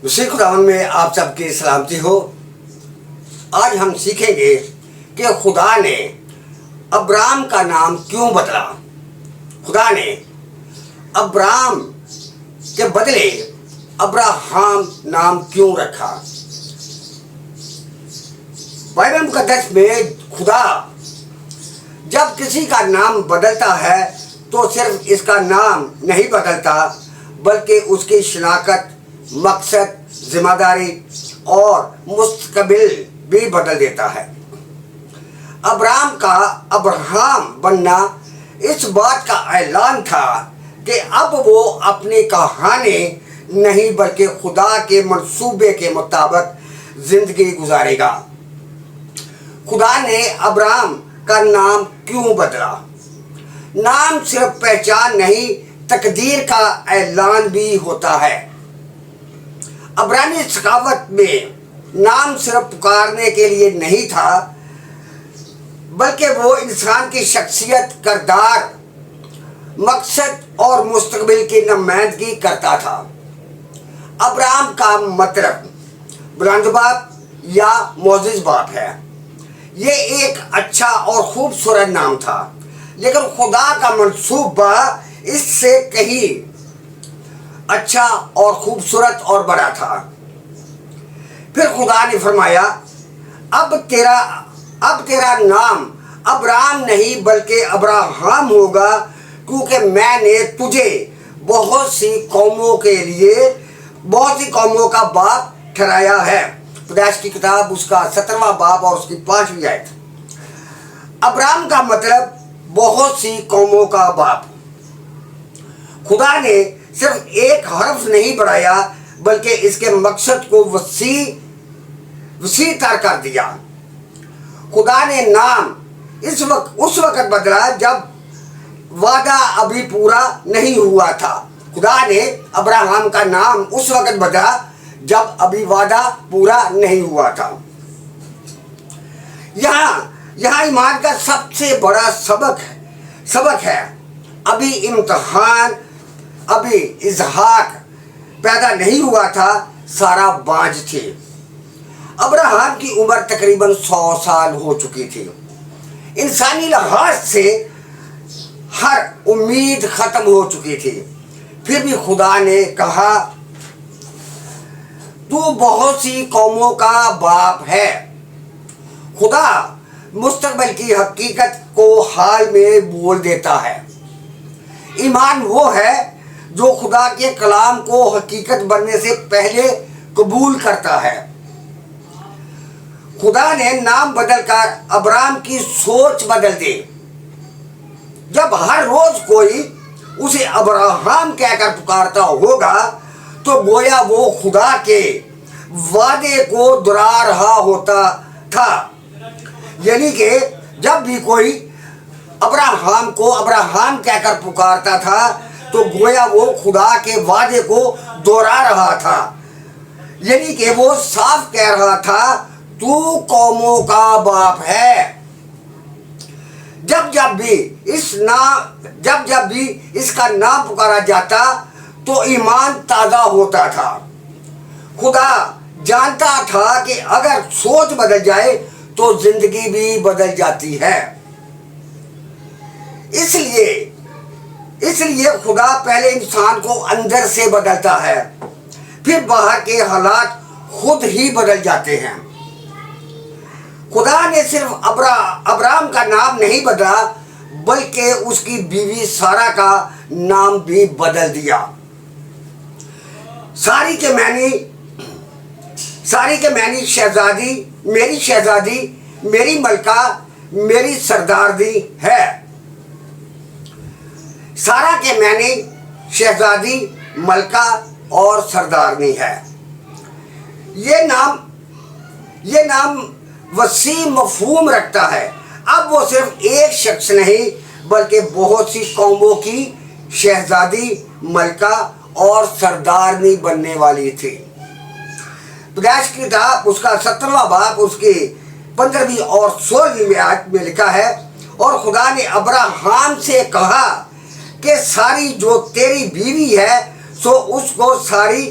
مسیح خداوند میں آپ سب کی سلامتی ہو۔ آج ہم سیکھیں گے کہ خدا نے ابرام کا نام کیوں بدلا۔ خدا نے ابرام کے بدلے ابراہم نام کیوں رکھا۔ بائبل مقدس میں خدا جب کسی کا نام بدلتا ہے تو صرف اس کا نام نہیں بدلتا بلکہ اس کی شناخت، مقصد، ذمہ داری اور مستقبل بھی بدل دیتا ہے۔ ابرام کا ابراہم بننا اس بات کا اعلان تھا کہ اب وہ اپنی کہانی نہیں بلکہ خدا کے منصوبے کے مطابق زندگی گزارے گا۔ خدا نے ابرام کا نام کیوں بدلا؟ نام صرف پہچان نہیں، تقدیر کا اعلان بھی ہوتا ہے۔ عبرانی ثقافت میں نام صرف پکارنے کے لیے نہیں تھا بلکہ وہ انسان کی شخصیت، کردار، مقصد اور مستقبل کی نمائندگی کرتا تھا۔ ابرام کا مطلب بلند باپ یا معزز باپ ہے۔ یہ ایک اچھا اور خوبصورت نام تھا، لیکن خدا کا منصوبہ اس سے کہیں اچھا اور خوبصورت اور بڑا تھا۔ پھر خدا نے فرمایا اب تیرا نام ابرام نہیں بلکہ ابراہم ہوگا، کیونکہ میں نے تجھے بہت سی قوموں کا باپ ٹھہرایا ہے۔ پیدائش کی کتاب اس کا 17واں باب اور اس کی 5ویں آیت۔ ابرام کا مطلب بہت سی قوموں کا باپ۔ خدا نے صرف ایک حرف نہیں بڑھایا بلکہ اس کے مقصد کو وسیع تر کر دیا۔ خدا نے نام اس وقت بدلا جب وعدہ ابھی پورا نہیں ہوا تھا۔ خدا نے ابراہم کا نام اس وقت بدلا جب ابھی وعدہ پورا نہیں ہوا تھا۔ یہاں ایمان کا سب سے بڑا سبق ہے۔ ابھی امتحان، ابھی اسحاق پیدا نہیں ہوا تھا، سارا بانجھ تھی۔ ابراہم کی عمر تقریباً 100 سال ہو چکی تھی۔ انسانی لحاظ سے ہر امید ختم ہو چکی تھی۔ پھر بھی خدا نے کہا تو بہت سی قوموں کا باپ ہے۔ خدا مستقبل کی حقیقت کو حال میں بول دیتا ہے۔ ایمان وہ ہے جو خدا کے کلام کو حقیقت بننے سے پہلے قبول کرتا ہے۔ خدا نے نام بدل کر ابرام کی سوچ بدل دی۔ جب ہر روز کوئی اسے ابراہم کہہ کر پکارتا ہوگا تو گویا وہ خدا کے وعدے کو دہرا رہا ہوتا تھا۔ یعنی کہ جب بھی کوئی ابراہم کو ابراہم کہہ کر پکارتا تھا تو گویا وہ خدا کے وعدے کو دہرا رہا تھا۔ یعنی کہ وہ صاف کہہ رہا تھا تو قوموں کا باپ ہے۔ جب بھی اس کا نام پکارا جاتا تو ایمان تازہ ہوتا تھا۔ خدا جانتا تھا کہ اگر سوچ بدل جائے تو زندگی بھی بدل جاتی ہے۔ اس لیے خدا پہلے انسان کو اندر سے بدلتا ہے، پھر باہر کے حالات خود ہی بدل جاتے ہیں۔ خدا نے صرف ابرام کا نام نہیں بدلا بلکہ اس کی بیوی سارہ کا نام بھی بدل دیا۔ ساری کے معنی شہزادی، میری شہزادی، میری ملکہ، میری سرداری ہے۔ سارہ کے معنی شہزادی، ملکہ اور سردارنی ہے۔ یہ نام وسیع مفہوم رکھتا ہے۔ اب وہ صرف ایک شخص نہیں بلکہ بہت سی قوموں کی شہزادی، ملکہ اور سردارنی بننے والی تھی۔ پیدائش کی کتاب اس کا 17واں باب اس کی 15ویں اور 16ویں آیت میں لکھا ہے، اور خدا نے ابراہم سے کہا کہ ساری جو تیری بیوی ہے سو اس کو ساری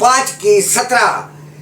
5:17।